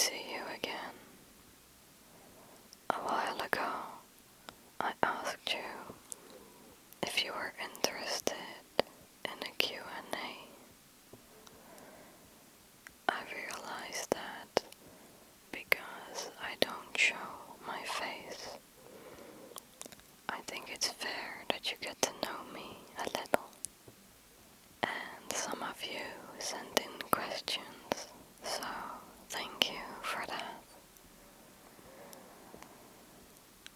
see you again. A while ago, I asked you if you were interested in a Q&A. I realized that because I don't show my face, I think it's fair that you get to know me a little. And some of you sent in questions, so thank you for that.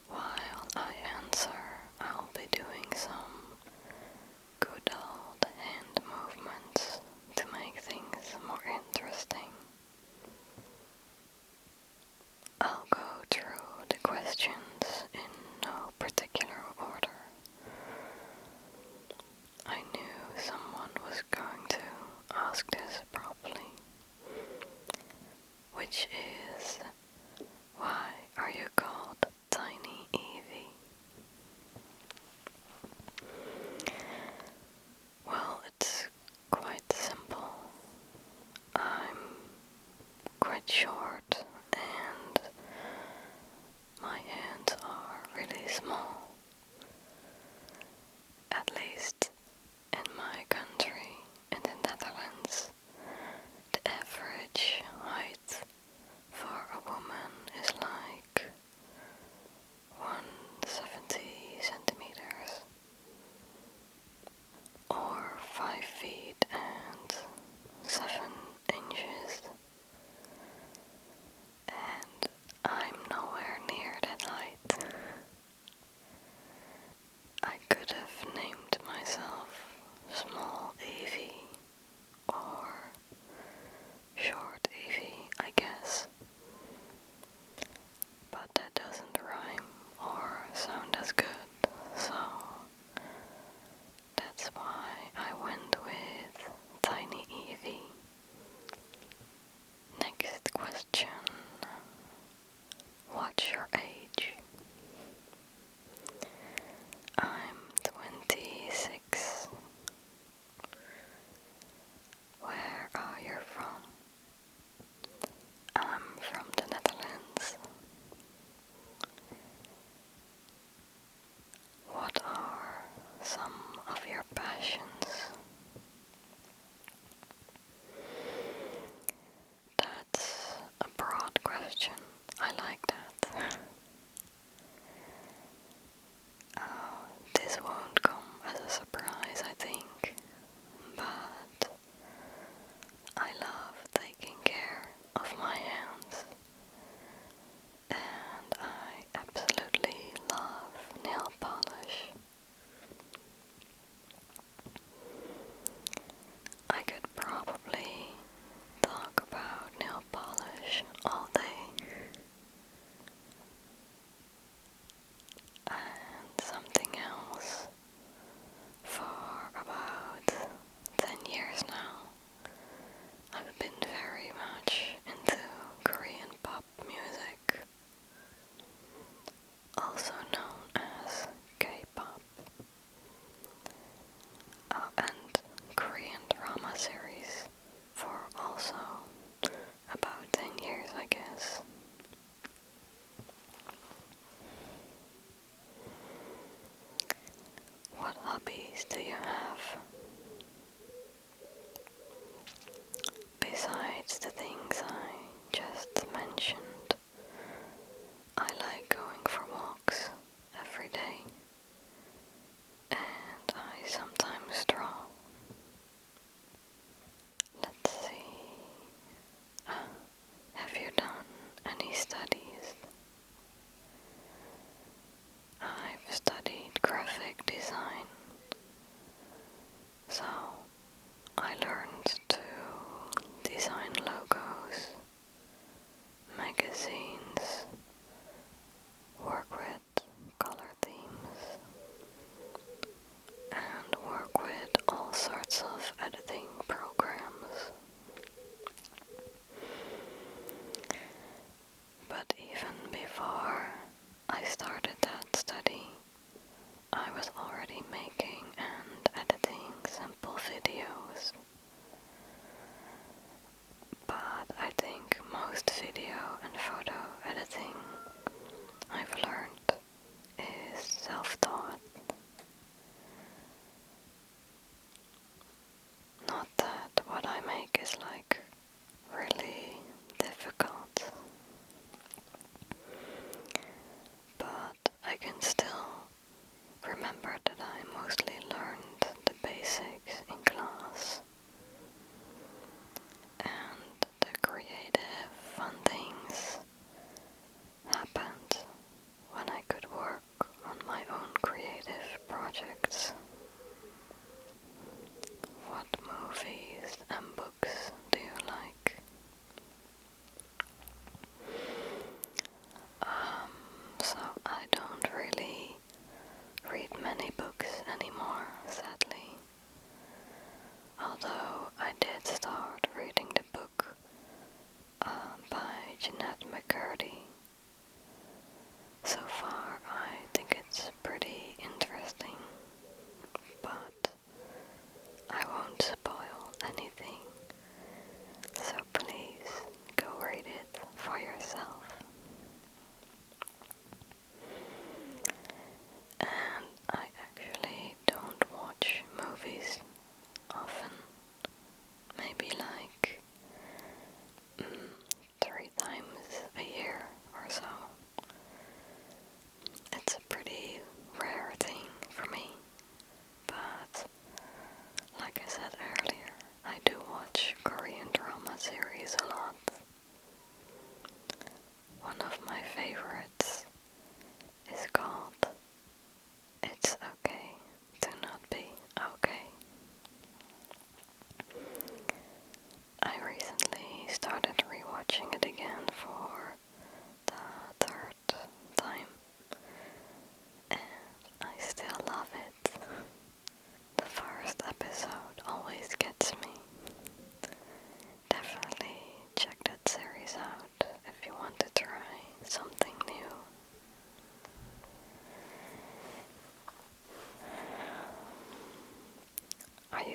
While I answer, I'll be doing some good old hand movements to make things more interesting. I'll go through the questions in no particular order. I knew someone was going to ask this probably, which is, why are you called TinyEvie? Well, it's quite simple. I'm quite short and my hands are really small. At least in my country, in the Netherlands, the average height for a woman is like 170 centimeters or 5 feet and 7 inches, and I'm nowhere near that height. I could have named myself Small Evie or Short Evie, I guess, but that doesn't rhyme or sound as good, so that's why I went with TinyEvie. Next question. What's your age? I'm 26. Where are you from? I'm from the Netherlands. What are some of your passions? That's a broad question. I like that. This won't come as a surprise, I think, but I love taking care of my hands, and I absolutely love nail polish. I could probably talk about nail polish all day. And something else. For about 10 years now, I've been very much into Korean pop music, also known as K-pop, and Korean drama series for also about 10 years, I guess. What hobbies do you have? Besides the things I just mentioned, I like going for walks every day, and I sometimes draw. Let's see. Have you done any studies? I've studied graphic design, so I learned to design logos, magazines,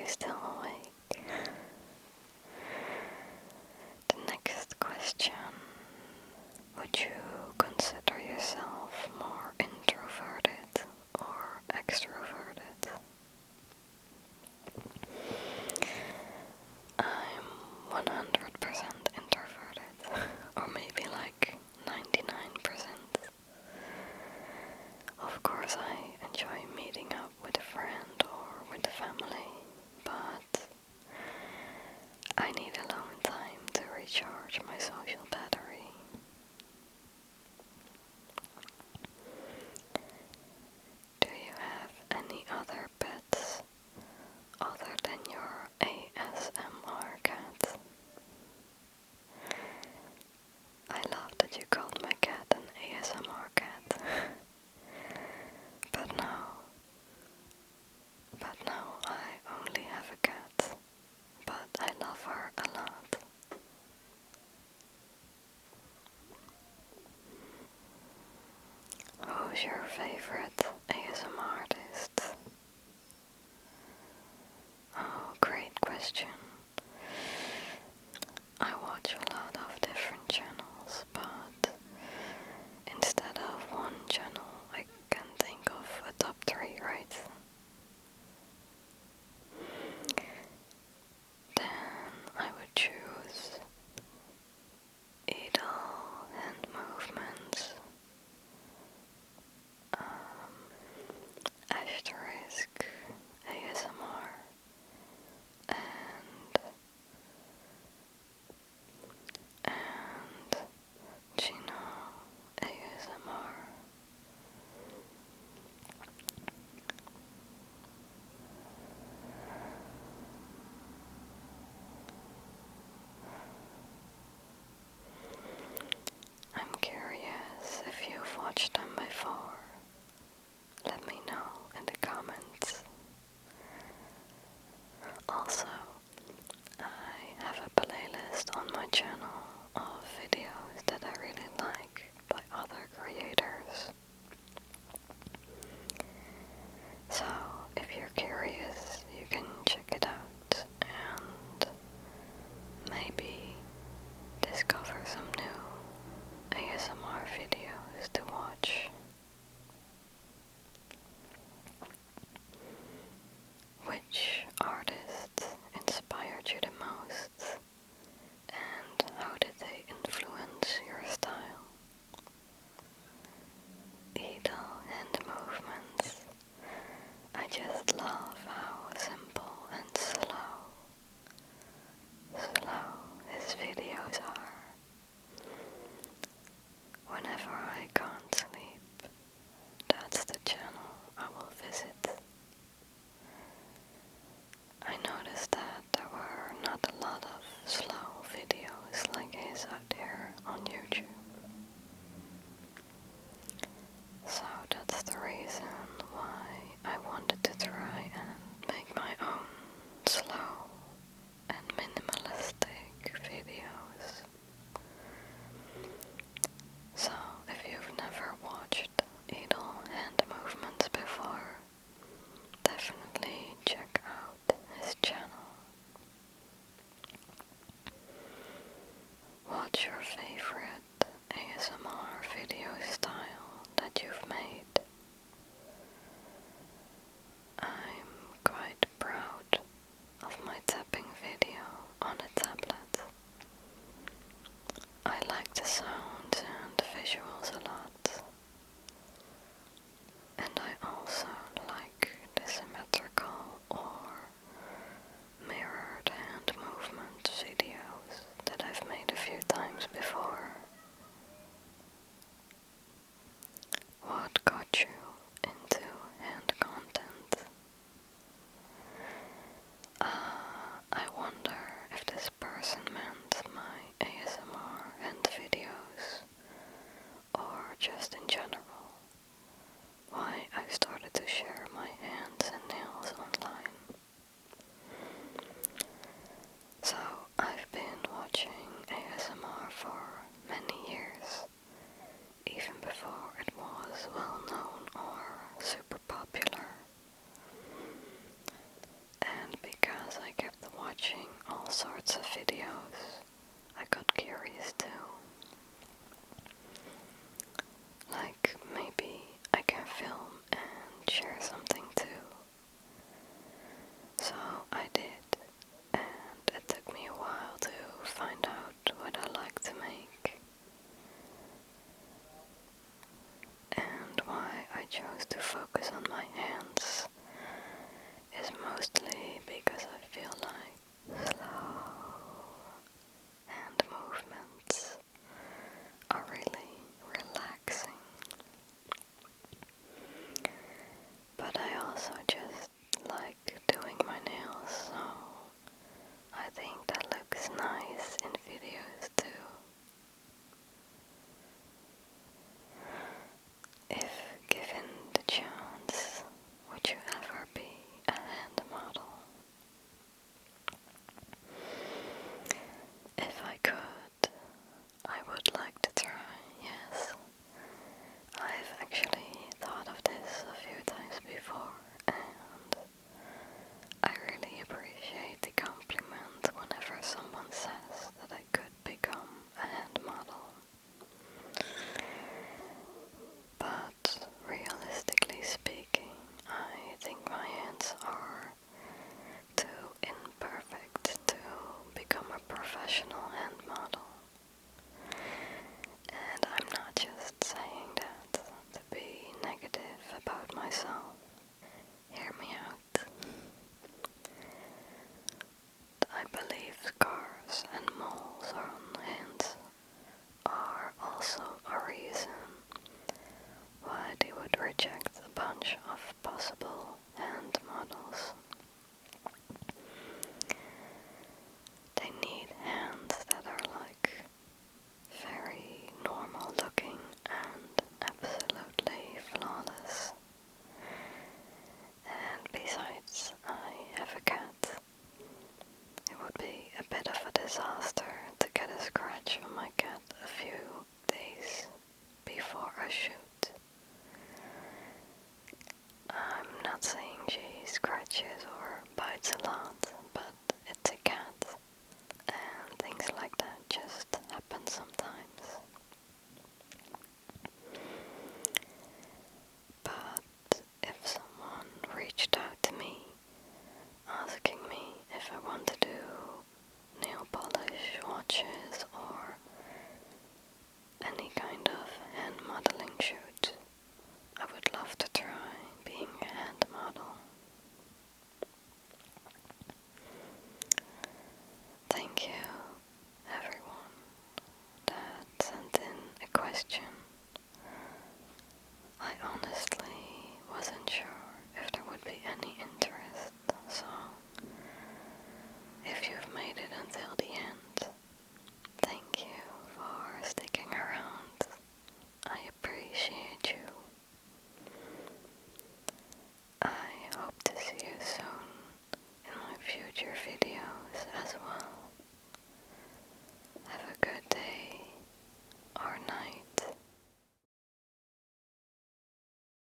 still awake? The next question. Would you consider yourself more introverted or extroverted? I'm 100% introverted, or maybe like 99%. Of course, I enjoy meeting up with a friend or with the family, but I need alone time to recharge my social battery. Do you have any other pets other than your ASMR cat? I love that you called my cat an ASMR cat. But now I only have a cat, but I love her a lot. Who's your favorite ASMR artist? Oh, great question. I watch a lot of different channels, but instead of one channel, I can think of a top 3, right? Then I would choose Idle Hand Movements, Asterisk ASMR, and Gino ASMR. I'm curious if you've watched them before. Let me know in the comments. Also, I have a playlist on my channel of videos that I really like by other creators. So, if you're curious, you can check it out and maybe discover some new ASMR videos to watch. Which artist inspired you the most, and how did they influence your style? Idle hand movements. I just love how simple and slow his videos are. Whenever I can't sleep, that's the channel I will visit. I noticed that there were not a lot of slow videos like his out there on YouTube. So that's the reason why I wanted to try and make my own slow and minimalistic videos. So if you've never chose to focus on my hands is mostly because I feel like slow hand movements are really relaxing. But I also just like doing my nails, so I think that looks nice in videos too. If given the chance, would you ever be a hand model? If I could, I would like to try, yes. I've actually thought of this a few times before, and I really appreciate the compliment whenever someone says that I could become a hand model. But realistically speaking, I think my hands are too imperfect to become a professional hand model. And I'm not just saying that to be negative about myself. Hear me out. I believe scars and moles on hands are also a reason why they would reject a bunch of possible hand models. They need hands that are like very normal looking and absolutely flawless. And besides, I have a cat. It would be a bit of a disaster to get a scratch on my cat a few days before a shoot. I'm not saying she scratches or bites a lot,